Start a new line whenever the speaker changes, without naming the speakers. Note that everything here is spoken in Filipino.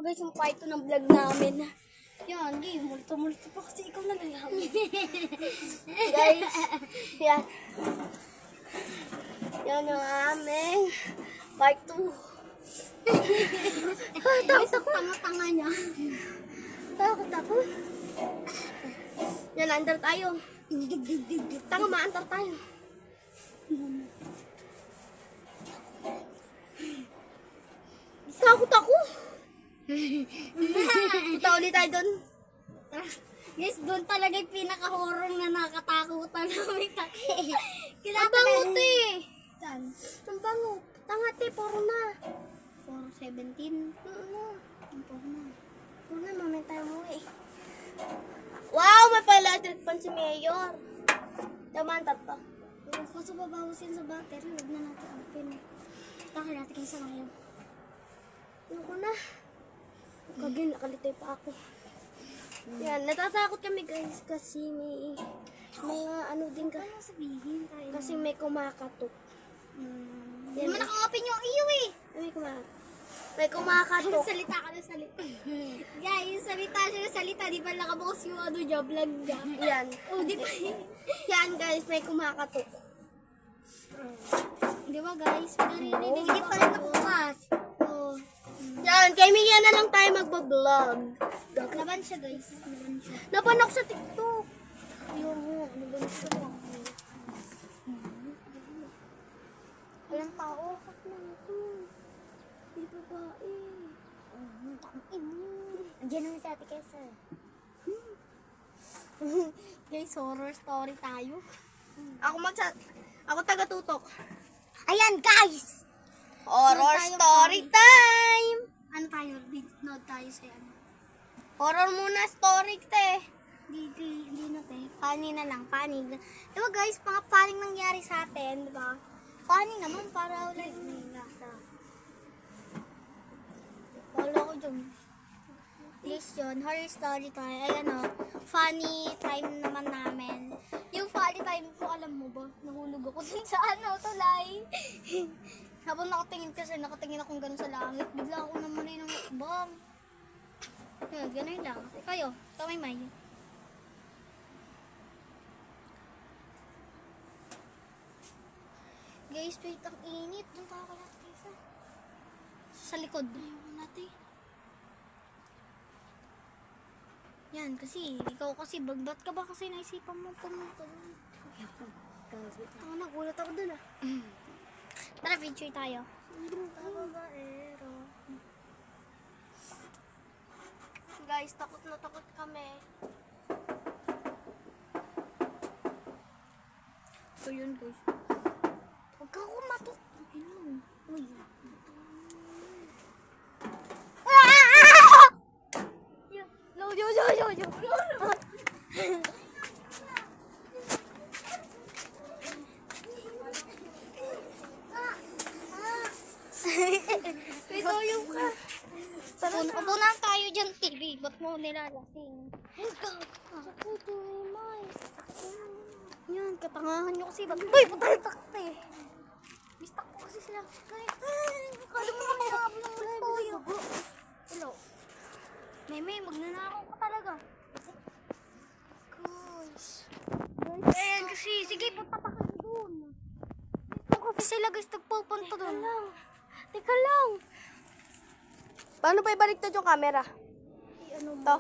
Guys, yung part 2 ng vlog namin. Yan, game. Multo-multo pa kasi ikaw na lang. Guys, yan. Yan ang aming part 2. Takot ako. Tanga-tanga niya. Takot ako. Yan, under tayo. Tanga, ma-under tayo. Takot ako. Punta ulit tayo doon.
Guys, doon talaga yung pinaka-horror na nakatakutan namin kasi.
Ang bangot eh.
Saan?
Ang bangot. Tangat eh, puro na.
417.
Puro na, mamaya tayo mo eh. Wow, may pala-electric pan si Mayor. Tamaan tatlo.
Kaso babawas yan sa battery, huwag na natin open. Takay natin kayo sa ngayon.
Ano ko na? Kagin, nakalitay pa ako. Yan, natatakot kami guys kasi may ano din ka.
Ano sabihin tayo?
Kasi may kumakatok.
Hindi naman naka-open yung iyo eh.
May kumakatok.
Salita ka na salita. Guys, salita siya na salita. Di ba nakabukas yung ano niya, vlog niya?
Yan.
Oh, di ba?
Yan guys, may kumakatok.
Di ba guys? Pinarinig. Hindi pa rin nabukas. Oh.
Yan, kay Mia na lang tayo magbablog.
Laban siya guys. Laban siya.
Napanok sa TikTok.
Ayun mo. Laban siya. Walang tao.
Di babae.
Andiyan naman si Ate Kesa. Guys, horror story tayo.
Ako taga-tutok.
Ayan guys!
Horror
Tayo,
story time!
Ano tayo? Nod tayo sa ano?
Horror muna story, te.
Hindi na tayo. Funny na lang. Funny. Diba guys, mga funny nangyari sa atin, diba? Funny naman para like may nasa. Wala ko dyan. Please yun, horror story tayo. Ay ano, funny time naman namin. Yung funny time ko, alam mo ba? Nahulog ako dun sa ano, tulay. Habang nakatingin akong gano'n sa langit, bigla ako naman ng bang. Yun, gano'n lang. Kayo, kamay-may. Guys, wait, ang init. Doon tayo ka natin isa. Sa likod. Ayun natin. Yan, kasi, ikaw kasi, bagbat ka ba kasi naisipan mo pumunta doon?
Ako nagulat ako dun ah.
Tara, video tayo.
Guys, takot na takot kami.
So yun guys. Huwag ka kumatok. Uy. Yo.
Ikaw yung ka.
Upo na tayo dyan, TV. Ba't mo nilalasing? Yan, katangahan nyo kasi. Uy, putal-tak eh. Mistak ko kasi sila. Kala mo naman yung ng multo. Hello. Meme, magnanakaw ka talaga. Guys. Ayan kasi, sige, punta pa kayo doon. Ito kasi sila guys, nagpupunta doon.
Teka lang. Paano pa ibaliktad yung camera?
Ano
To.